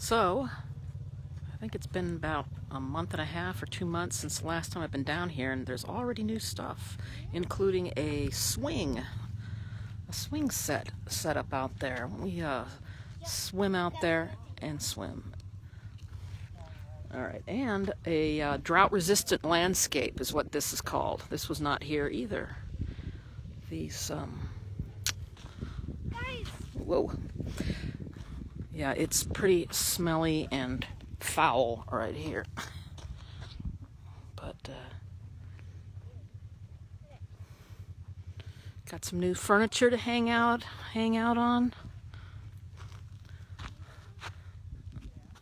So, I think it's been about a month and a half or 2 months since the last time I've been down here, and there's already new stuff, including a swing set up out there. We swim out there and swim. All right, and a drought-resistant landscape is what this is called. This was not here either. These, whoa. Yeah, it's pretty smelly and foul right here. But, got some new furniture to hang out on.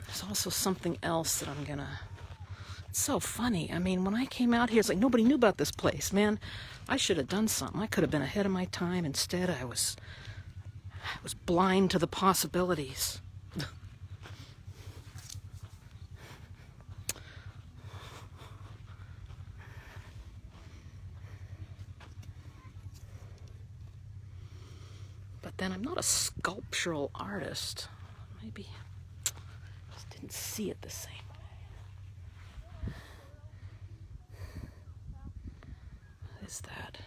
There's also something else that I'm gonna... It's so funny. I mean, when I came out here, it's like nobody knew about this place, man. I should have done something. I could have been ahead of my time. Instead, I was blind to the possibilities. But then I'm not a sculptural artist. Maybe I just didn't see it the same way. What is that?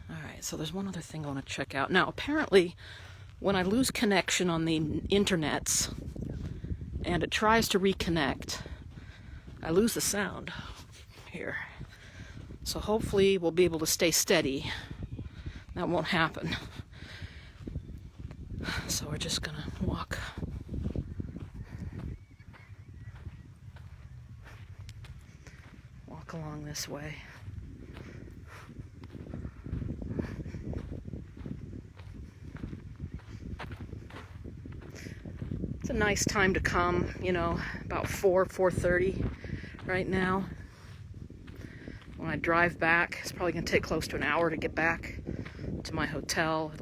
Alright, so there's one other thing I want to check out. Now, apparently, when I lose connection on the internets and it tries to reconnect, I lose the sound here. So hopefully we'll be able to stay steady. That won't happen. So we're just gonna walk along this way. It's a nice time to come, you know, about 4:30 right now. When I drive back, it's probably gonna take close to an hour to get back to my hotel.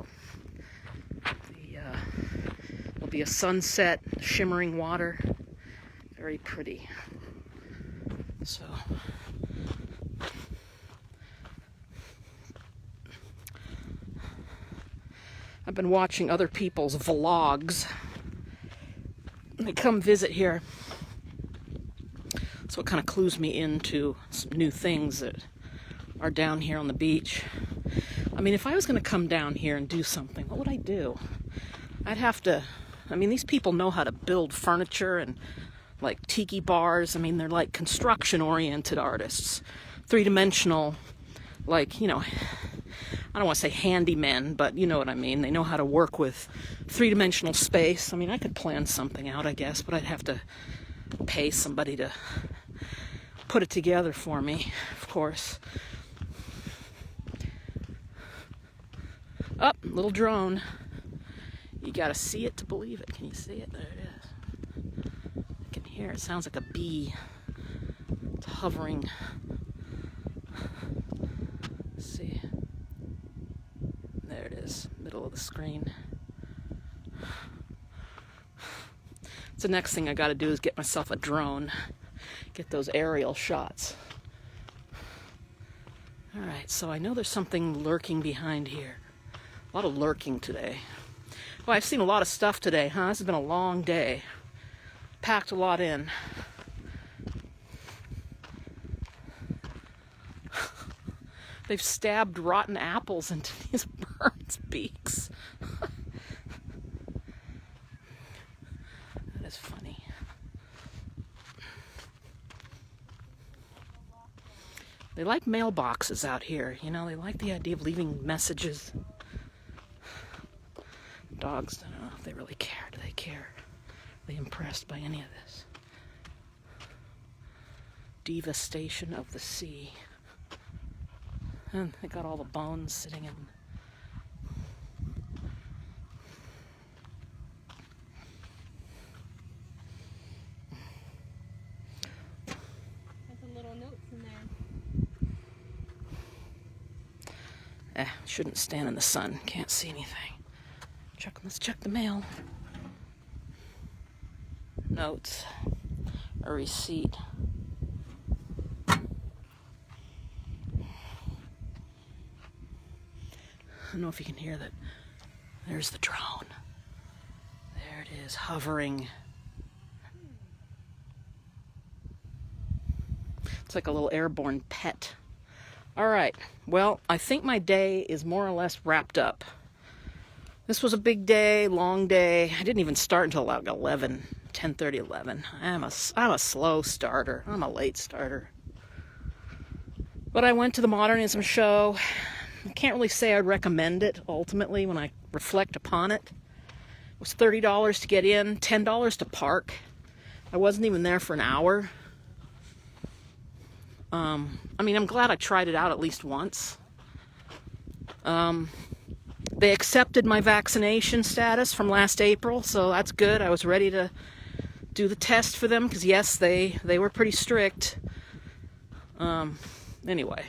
There'll be a sunset, shimmering water, very pretty. So, I've been watching other people's vlogs. They come visit here, so it kind of clues me into some new things that are down here on the beach. I mean, if I was going to come down here and do something, what would I do? I'd have to... I mean, these people know how to build furniture and, like, tiki bars. I mean, they're like construction-oriented artists. Three-dimensional, like, you know, I don't want to say handymen, but you know what I mean. They know how to work with three-dimensional space. I mean, I could plan something out, I guess, but I'd have to pay somebody to put it together for me, of course. Oh, little drone. You gotta see it to believe it. Can you see it? There it is. I can hear it. It sounds like a bee. It's hovering. Let's see. There it is, middle of the screen. So the next thing I gotta do is get myself a drone. Get those aerial shots. Alright, so I know there's something lurking behind here. A lot of lurking today. Well, I've seen a lot of stuff today, huh? This has been a long day. Packed a lot in. They've stabbed rotten apples into these birds' beaks. That is funny. They like mailboxes out here, you know, they like the idea of leaving messages. Dogs, I don't know if they really care. Do they care? Are they impressed by any of this? Devastation of the sea. And they got all the bones sitting in. There's a little notes in there. Shouldn't stand in the sun. Can't see anything. Let's check the mail. Notes. A receipt. I don't know if you can hear that. There's the drone. There it is, hovering like a little airborne pet. All right. Well, I think my day is more or less wrapped up. This was a big day, long day. I didn't even start until like 10:30, 11. I'm a slow starter. I'm a late starter. But I went to the modernism show. I can't really say I'd recommend it, ultimately, when I reflect upon it. It was $30 to get in, $10 to park. I wasn't even there for an hour. I mean, I'm glad I tried it out at least once. They accepted my vaccination status from last April, so that's good. I was ready to do the test for them, because yes, they were pretty strict. Anyway.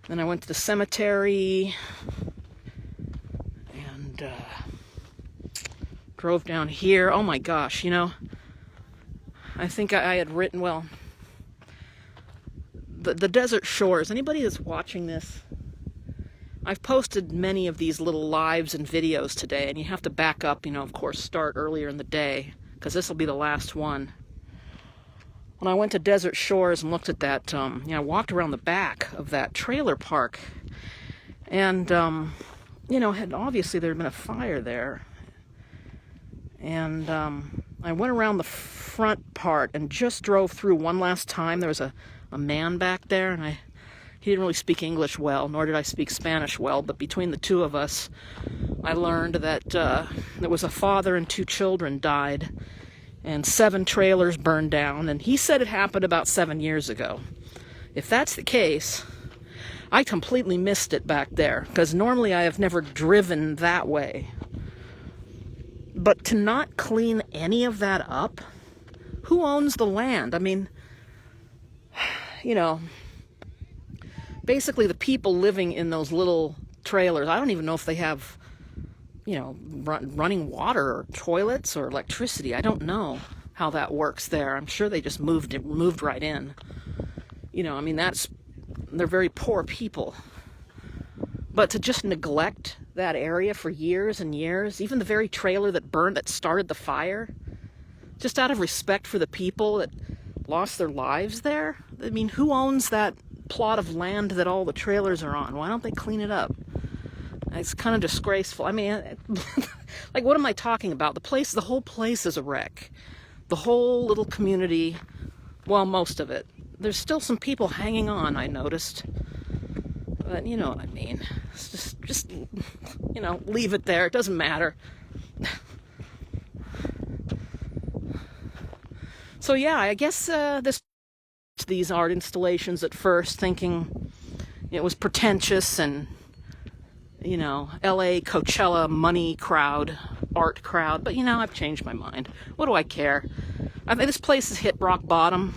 Then I went to the cemetery and drove down here. Oh my gosh, you know, I think I had written, well, the desert shores. Anybody that's watching this, I've posted many of these little lives and videos today, and you have to back up, you know, of course, start earlier in the day, because this will be the last one. When I went to Desert Shores and looked at that, you know, I walked around the back of that trailer park, and, you know, obviously there had been a fire there, and I went around the front part and just drove through one last time. There was a man back there, and he didn't really speak English well, nor did I speak Spanish well, but between the two of us, I learned that there was a father and 2 children died, and 7 trailers burned down, and he said it happened about 7 years ago. If that's the case, I completely missed it back there, because normally I have never driven that way. But to not clean any of that up, who owns the land? I mean, you know, basically the people living in those little trailers, I don't even know if they have, you know, running water or toilets or electricity. I don't know how that works there. I'm sure they just moved right in. You know, I mean, they're very poor people. But to just neglect that area for years and years, even the very trailer that started the fire, just out of respect for the people that lost their lives there. I mean, who owns that plot of land that all the trailers are on? Why don't they clean it up? It's kind of disgraceful. I mean, like, what am I talking about? The whole place is a wreck. The whole little community, well, most of it. There's still some people hanging on, I noticed. But you know what I mean. It's just, you know, leave it there. It doesn't matter. So yeah, I guess these art installations at first, thinking it was pretentious and, you know, LA Coachella money crowd, art crowd. But, you know, I've changed my mind. What do I care? I think this place has hit rock bottom.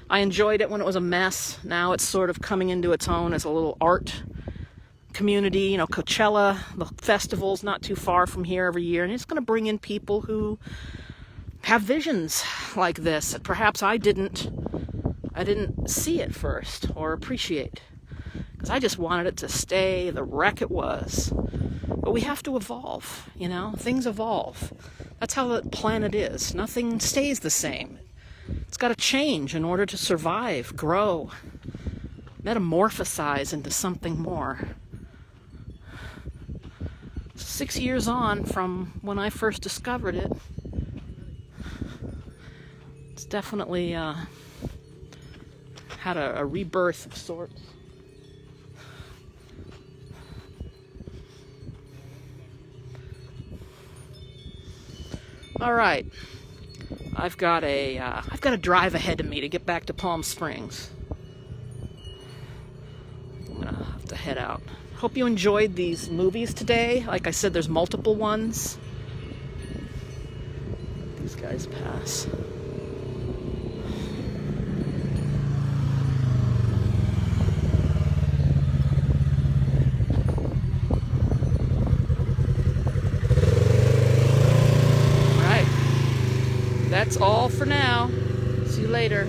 I enjoyed it when it was a mess. Now it's sort of coming into its own as a little art community. You know, Coachella, the festival's not too far from here every year, and it's going to bring in people who have visions like this that perhaps I didn't see at first or appreciate, because I just wanted it to stay the wreck it was. But we have to evolve, you know, things evolve. That's how the planet is. Nothing stays the same. It's got to change in order to survive, grow, metamorphosize into something more. 6 years on from when I first discovered it, it's definitely had a rebirth of sorts. All right, I've got a drive ahead of me to get back to Palm Springs. I'm gonna have to head out. Hope you enjoyed these movies today. Like I said, there's multiple ones. These guys pass. That's all for now. See you later.